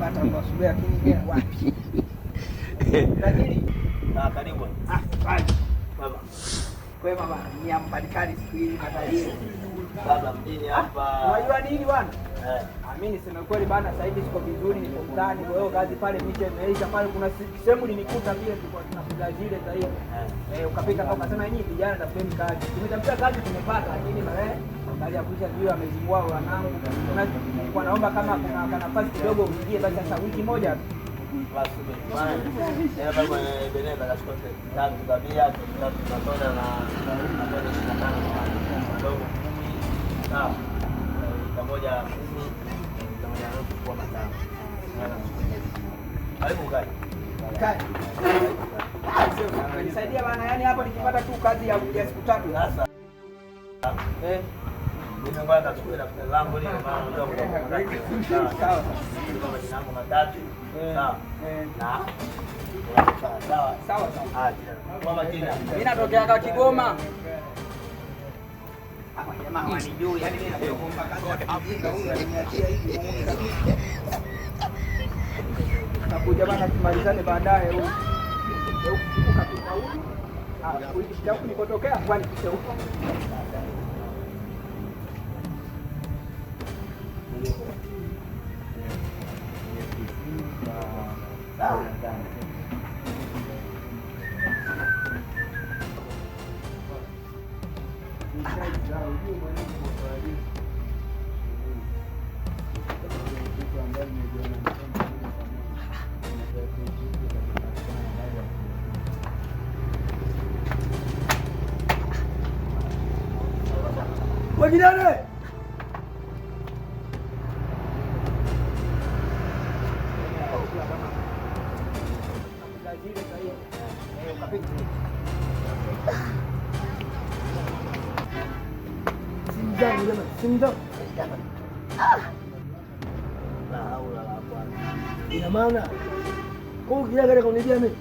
hata kwa asubuhi lakini wapi? Lakini karibu. Baba. Kwa baba, ni ambalikali siku hizi matajiri. Baba mjini hapa. Unajua nini bwana? Mimi niseme kweli bana, sasa hivi siko vizuri, niko mtaani. Kwa hiyo kazi pale miche imeisha pale, kuna sehemu nilikuta vile tulikuwa tunapiga zile za hiyo. Ukapita kama unasema nyinyi vijana tafuteni kazi. Tumetafuta kazi tumepata, lakini na wewe baada ya kuisha juu amezingua wanangu. Nilikuwa naomba kama kuna nafasi kidogo uingie basi hata wiki moja tu. Basi bwana. Baba beneza la skote. Tangu kabia tunatona na tunatona 25 kidogo. Sawa. Pamoja na nusu kwa matano. Karibu gani? Kai. Nisaidia bana, yani hapa nikipata tu kazi ya siku 3 sasa. Mimi ngoja kachukue daftari langu lile maana ndio sawa. Sawa. Ndio majina yangu matatu. Sawa. Na sawa. Sawa. Kwa majina. Mimi natokea kwa Kigoma. Jamaa wanijui, yani mimi nakuomba kazi ya huyu aliniachia hivi. Nakuja bana tumalizane baadaye huyu. Ukapita huyu. Huku nikotokea kwani kisha huko. Wajidane! Simjang. Ina maana kwa kile kile kunijia mimi